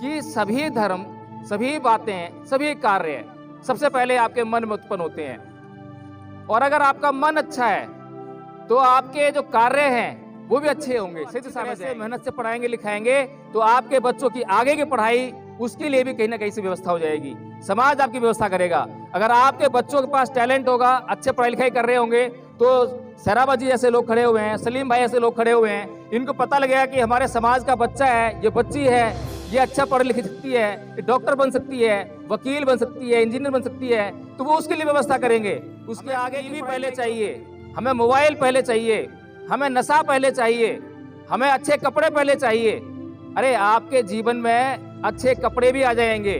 कि सभी धर्म, सभी बातें, सभी कार्य सबसे पहले आपके मन में उत्पन्न होते हैं। और अगर आपका मन अच्छा है तो आपके जो कार्य हैं वो भी अच्छे होंगे, सही दिशा में जाएंगे। मेहनत से पढ़ाएंगे लिखाएंगे तो आपके बच्चों की आगे की पढ़ाई, उसके लिए भी कहीं ना कहीं से व्यवस्था हो जाएगी। समाज आपकी व्यवस्था करेगा। अगर आपके बच्चों के पास टैलेंट होगा, अच्छे पढ़ाई लिखाई कर रहे होंगे, तो सराबा जी ऐसे लोग खड़े हुए हैं, सलीम भाई ऐसे लोग खड़े हुए हैं, इनको पता लगेगा कि हमारे समाज का बच्चा है, ये बच्ची है, ये अच्छा पढ़ लिख सकती है, ये डॉक्टर बन सकती है, वकील बन सकती है, इंजीनियर बन सकती है, तो वो उसके लिए व्यवस्था करेंगे। उसके आगे भी पहले चाहिए, हमें मोबाइल पहले चाहिए, हमें नशा पहले चाहिए, हमें अच्छे कपड़े पहले चाहिए। अरे आपके जीवन में अच्छे कपड़े भी आ जाएंगे,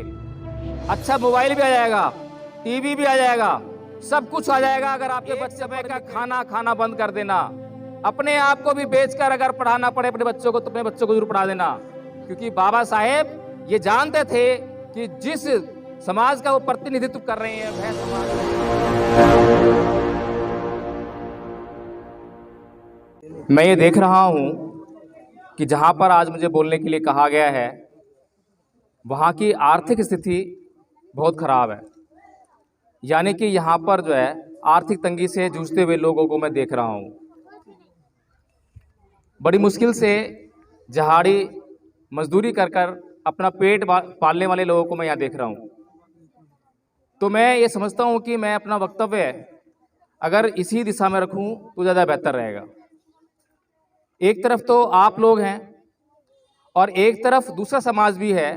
अच्छा मोबाइल भी आ जाएगा, टीवी भी आ जाएगा, सब कुछ आ जाएगा अगर आपके बच्चे का खाना खाना बंद कर देना। अपने आप को भी बेचकर अगर पढ़ाना पड़े अपने बच्चों को, तो अपने बच्चों को जरूर पढ़ा देना, क्योंकि बाबा साहेब ये जानते थे कि जिस समाज का वो प्रतिनिधित्व कर रहे हैं वह समाज। मैं ये देख रहा हूं कि जहां पर आज मुझे बोलने के लिए कहा गया है, वहां की आर्थिक स्थिति बहुत खराब है। यानी कि यहाँ पर जो है आर्थिक तंगी से जूझते हुए लोगों को मैं देख रहा हूँ। बड़ी मुश्किल से जहाड़ी मजदूरी कर कर अपना पेट पालने वाले लोगों को मैं यहाँ देख रहा हूँ। तो मैं ये समझता हूँ कि मैं अपना वक्तव्य अगर इसी दिशा में रखूँ तो ज़्यादा बेहतर रहेगा। एक तरफ तो आप लोग हैं और एक तरफ दूसरा समाज भी है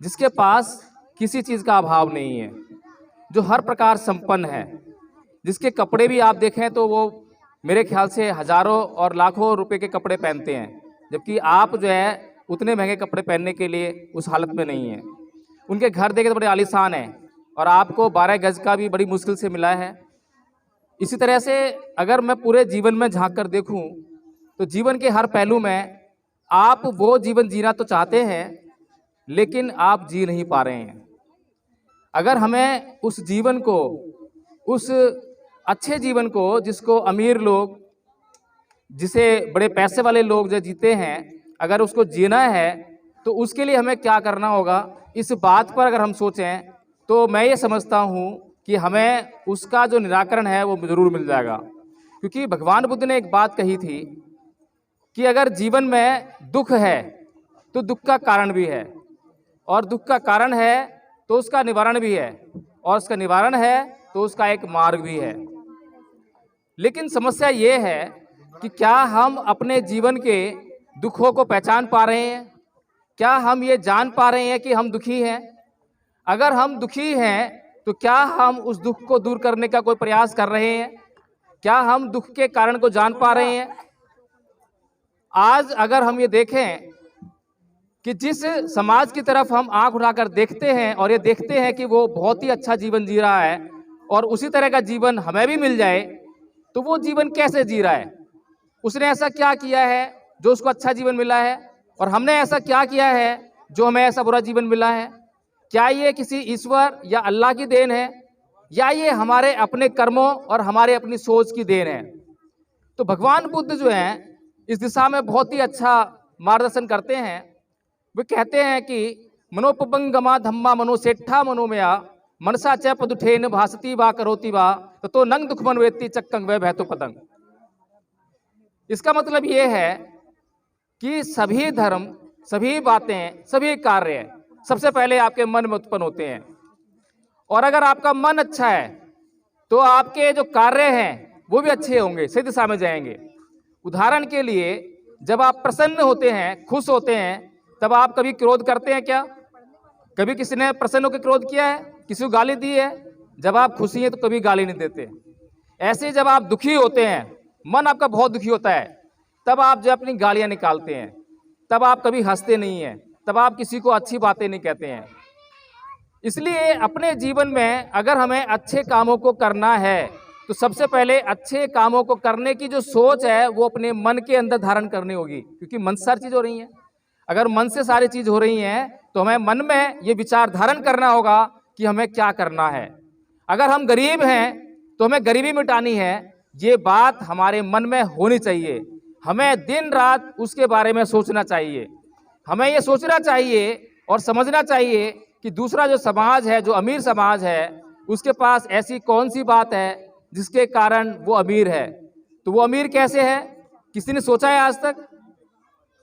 जिसके पास किसी चीज़ का अभाव नहीं है, जो हर प्रकार संपन्न है, जिसके कपड़े भी आप देखें तो वो मेरे ख्याल से हजारों और लाखों रुपए के कपड़े पहनते हैं, जबकि आप जो है उतने महंगे कपड़े पहनने के लिए उस हालत में नहीं है। उनके घर देखे तो बड़े आलीशान हैं और आपको 12 गज का भी बड़ी मुश्किल से मिला है। इसी तरह से अगर मैं पूरे जीवन में झांक कर देखूं तो जीवन के हर पहलू में आप वो जीवन जीना तो चाहते हैं लेकिन आप जी नहीं पा रहे हैं। अगर हमें उस जीवन को, उस अच्छे जीवन को जिसको अमीर लोग, जिसे बड़े पैसे वाले लोग जो जीते हैं, अगर उसको जीना है तो उसके लिए हमें क्या करना होगा, इस बात पर अगर हम सोचें तो मैं ये समझता हूँ कि हमें उसका जो निराकरण है वो ज़रूर मिल जाएगा। क्योंकि भगवान बुद्ध ने एक बात कही थी कि अगर जीवन में दुख है तो दुख का कारण भी है, और दुख का कारण है तो उसका निवारण भी है, और उसका निवारण है तो उसका एक मार्ग भी है। लेकिन समस्या ये है कि क्या हम अपने जीवन के दुखों को पहचान पा रहे हैं? क्या हम ये जान पा रहे हैं कि हम दुखी हैं? अगर हम दुखी हैं तो क्या हम उस दुख को दूर करने का कोई प्रयास कर रहे हैं? क्या हम दुख के कारण को जान पा रहे हैं? आज अगर हम ये देखें कि जिस समाज की तरफ हम आंख उठाकर देखते हैं और ये देखते हैं कि वो बहुत ही अच्छा जीवन जी रहा है और उसी तरह का जीवन हमें भी मिल जाए, तो वो जीवन कैसे जी रहा है? उसने ऐसा क्या किया है जो उसको अच्छा जीवन मिला है, और हमने ऐसा क्या किया है जो हमें ऐसा बुरा जीवन मिला है? क्या ये किसी ईश्वर या अल्लाह की देन है, या ये हमारे अपने कर्मों और हमारे अपनी सोच की देन है? तो भगवान बुद्ध जो हैं इस दिशा में बहुत ही अच्छा मार्गदर्शन करते हैं। वे कहते हैं कि मनोपबंगमा धम्मा मनोसेठा मनोमया मनसा च पदुठेन भासती वा करोति वा तो नंग दुखमन वेत्ति चक्कंग वे भैतो पतंग। इसका मतलब ये है कि सभी धर्म, सभी बातें, सभी कार्य सबसे पहले आपके मन में उत्पन्न होते हैं। और अगर आपका मन अच्छा है तो आपके जो कार्य हैं वो भी अच्छे होंगे, सही दिशा में जाएंगे। उदाहरण के लिए, जब आप प्रसन्न होते हैं, खुश होते हैं, तब आप कभी क्रोध करते हैं क्या? कभी किसी ने प्रसन्न होकर क्रोध किया है? किसी को गाली दी है? जब आप खुशी हैं तो कभी गाली नहीं देते। ऐसे जब आप दुखी होते हैं, मन आपका बहुत दुखी होता है, तब आप जो अपनी गालियां निकालते हैं, तब आप कभी हंसते नहीं हैं, तब आप किसी को अच्छी बातें नहीं कहते हैं। इसलिए अपने जीवन में अगर हमें अच्छे कामों को करना है तो सबसे पहले अच्छे कामों को करने की जो सोच है वो अपने मन के अंदर धारण करनी होगी, क्योंकि मन से सारी चीज हो रही है। अगर मन से सारी चीज हो रही हैं तो हमें मन में ये विचार धारण करना होगा कि हमें क्या करना है। अगर हम गरीब हैं तो हमें गरीबी मिटानी है, ये बात हमारे मन में होनी चाहिए। हमें दिन रात उसके बारे में सोचना चाहिए। हमें ये सोचना चाहिए और समझना चाहिए कि दूसरा जो समाज है, जो अमीर समाज है, उसके पास ऐसी कौन सी बात है जिसके कारण वो अमीर है। तो वो अमीर कैसे है, किसी ने सोचा है आज तक?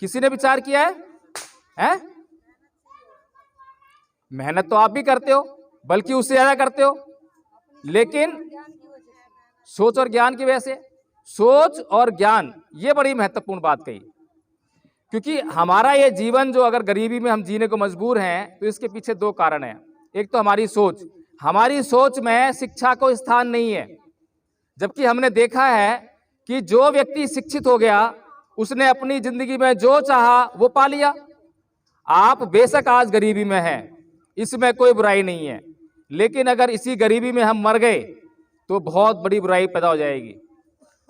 किसी ने विचार किया है? हैं? मेहनत तो आप भी करते हो, बल्कि उससे ज्यादा करते हो, लेकिन सोच और ज्ञान की वजह से। सोच और ज्ञान, ये बड़ी महत्वपूर्ण बात कही, क्योंकि हमारा ये जीवन जो अगर गरीबी में हम जीने को मजबूर हैं, तो इसके पीछे दो कारण हैं। एक तो हमारी सोच में शिक्षा को स्थान नहीं है, जबकि हमने देखा है कि जो व्यक्ति शिक्षित हो गया उसने अपनी जिंदगी में जो चाहा वो पा लिया। आप बेशक आज गरीबी में हैं, इसमें कोई बुराई नहीं है, लेकिन अगर इसी गरीबी में हम मर गए तो बहुत बड़ी बुराई पैदा हो जाएगी।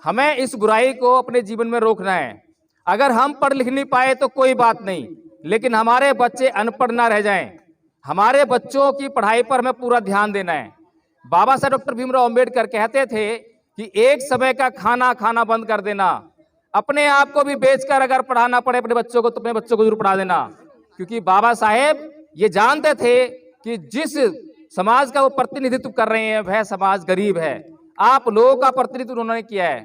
हमें इस बुराई को अपने जीवन में रोकना है। अगर हम पढ़ लिख नहीं पाए तो कोई बात नहीं, लेकिन हमारे बच्चे अनपढ़ ना रह जाएं। हमारे बच्चों की पढ़ाई पर हमें पूरा ध्यान देना है। बाबा साहब डॉक्टर भीमराव अंबेडकर कहते थे कि एक समय का खाना खाना बंद कर देना, अपने आप को भी बेचकर अगर पढ़ाना पड़े अपने बच्चों को, तो अपने बच्चों को जरूर पढ़ा देना। क्योंकि बाबा साहेब ये जानते थे कि जिस समाज का वो प्रतिनिधित्व कर रहे हैं वह समाज गरीब है। आप लोगों का प्रतिनिधित्व उन्होंने किया है।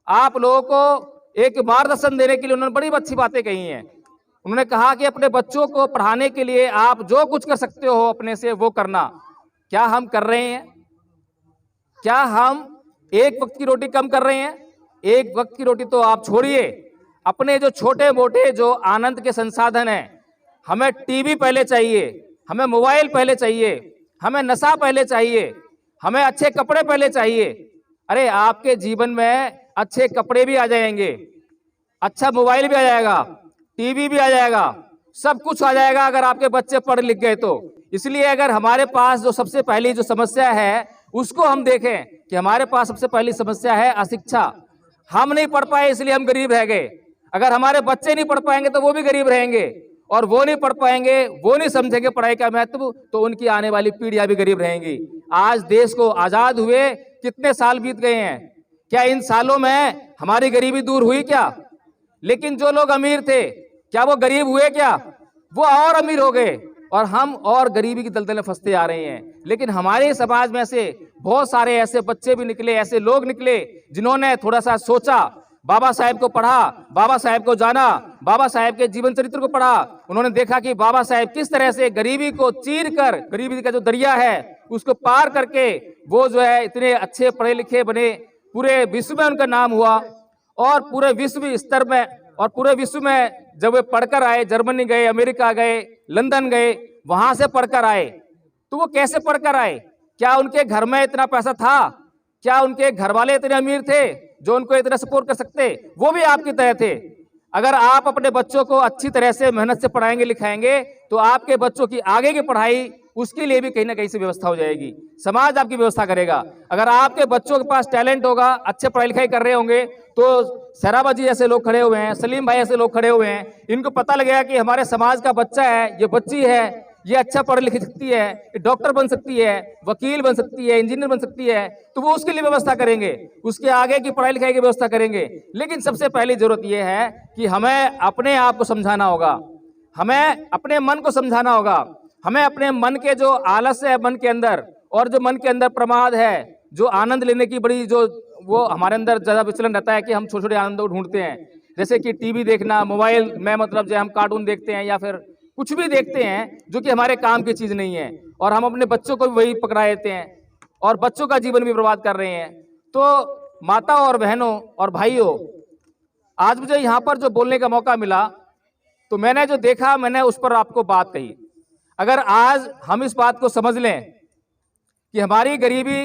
आप लोगों को एक मार्गदर्शन देने के लिए उन्होंने बड़ी अच्छी बातें कही हैं। उन्होंने कहा कि अपने बच्चों को पढ़ाने के लिए आप जो कुछ कर सकते हो अपने से वो करना। क्या हम कर रहे हैं? क्या हम एक वक्त की रोटी कम कर रहे हैं? एक वक्त की रोटी तो आप छोड़िए, अपने जो छोटे मोटे जो आनंद के संसाधन हैं, हमें टीवी पहले चाहिए, हमें मोबाइल पहले चाहिए, हमें नशा पहले चाहिए, हमें अच्छे कपड़े पहले चाहिए। अरे आपके जीवन में अच्छे कपड़े भी आ जाएंगे, अच्छा मोबाइल भी आ जाएगा, टीवी भी आ जाएगा, सब कुछ आ जाएगा अगर आपके बच्चे पढ़ लिख गए तो। इसलिए अगर हमारे पास जो सबसे पहली जो समस्या है उसको हम देखें कि हमारे पास सबसे पहली समस्या है अशिक्षा। हम नहीं पढ़ पाए इसलिए हम गरीब रह गए। अगर हमारे बच्चे नहीं पढ़ पाएंगे तो वो भी गरीब रहेंगे, और वो नहीं पढ़ पाएंगे, वो नहीं समझेंगे पढ़ाई का महत्व, तो उनकी आने वाली पीढ़ियां भी गरीब रहेंगी। आज देश को आजाद हुए कितने साल बीत गए हैं, क्या इन सालों में हमारी गरीबी दूर हुई क्या? लेकिन जो लोग अमीर थे क्या वो गरीब हुए क्या? वो और अमीर हो गए, और हम और गरीबी की दलदल में फंसते आ रहे हैं। लेकिन हमारे समाज में से बहुत सारे ऐसे बच्चे भी निकले, ऐसे लोग निकले जिन्होंने थोड़ा सा सोचा, बाबा साहेब को पढ़ा, बाबा साहेब को जाना, बाबा साहेब के जीवन चरित्र को पढ़ा। उन्होंने देखा कि बाबा साहेब किस तरह से गरीबी को चीर कर, गरीबी का जो दरिया है उसको पार करके वो जो है इतने अच्छे पढ़े लिखे बने, पूरे विश्व में उनका नाम हुआ, और पूरे विश्व स्तर में, और पूरे विश्व में जब वे पढ़कर आए, जर्मनी गए, अमेरिका गए, लंदन गए, वहां से पढ़कर आए। तो वो कैसे पढ़कर आए? क्या उनके घर में इतना पैसा था? क्या उनके घर वाले इतने अमीर थे जो उनको इतना सपोर्ट कर सकते? वो भी आपकी तरह थे। अगर आप अपने बच्चों को अच्छी तरह से मेहनत से पढ़ाएंगे लिखाएंगे तो आपके बच्चों की आगे की पढ़ाई, उसके लिए भी कहीं ना कहीं से व्यवस्था हो जाएगी, समाज आपकी व्यवस्था करेगा। अगर आपके बच्चों के पास टैलेंट होगा, अच्छे पढ़ाई लिखाई कर रहे होंगे, तो सराबा जी ऐसे लोग खड़े हुए हैं, सलीम भाई ऐसे लोग खड़े हुए हैं, इनको पता लगेगा कि हमारे समाज का बच्चा है, ये बच्ची है, ये अच्छा पढ़ लिख सकती है, ये डॉक्टर बन सकती है, वकील बन सकती है, इंजीनियर बन सकती है, तो वो उसके लिए व्यवस्था करेंगे, उसके आगे की पढ़ाई लिखाई की व्यवस्था करेंगे। लेकिन सबसे पहली जरूरत यह है कि हमें अपने आप को समझाना होगा, हमें अपने मन को समझाना होगा, हमें अपने मन के जो आलस्य है मन के अंदर, और जो मन के अंदर प्रमाद है, जो आनंद लेने की बड़ी जो वो हमारे अंदर ज्यादा विचलन रहता है कि हम छोटे छोटे आनंद को ढूंढते हैं, जैसे कि टीवी देखना, मोबाइल में मतलब जो हम कार्टून देखते हैं या फिर कुछ भी देखते हैं जो कि हमारे काम की चीज नहीं है, और हम अपने बच्चों को भी वही पकड़ा देते हैं और बच्चों का जीवन भी बर्बाद कर रहे हैं। तो माता और बहनों और भाइयों, आज मुझे यहाँ पर जो बोलने का मौका मिला तो मैंने जो देखा मैंने उस पर आपको बात कही। अगर आज हम इस बात को समझ लें कि हमारी गरीबी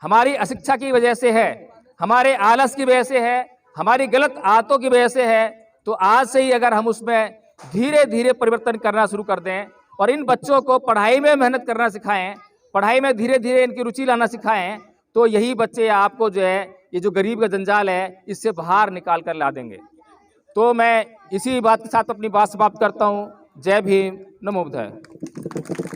हमारी अशिक्षा की वजह से है, हमारे आलस की वजह से है, हमारी गलत आदतों की वजह से है, तो आज से ही अगर हम उसमें धीरे धीरे परिवर्तन करना शुरू कर दें और इन बच्चों को पढ़ाई में मेहनत करना सिखाएं, पढ़ाई में धीरे धीरे इनकी रुचि लाना सिखाएं, तो यही बच्चे आपको जो है ये जो गरीब का जंजाल है इससे बाहर निकाल कर ला देंगे। तो मैं इसी बात के साथ अपनी बात समाप्त करता हूँ। जय भीम, नमो बुद्धाय।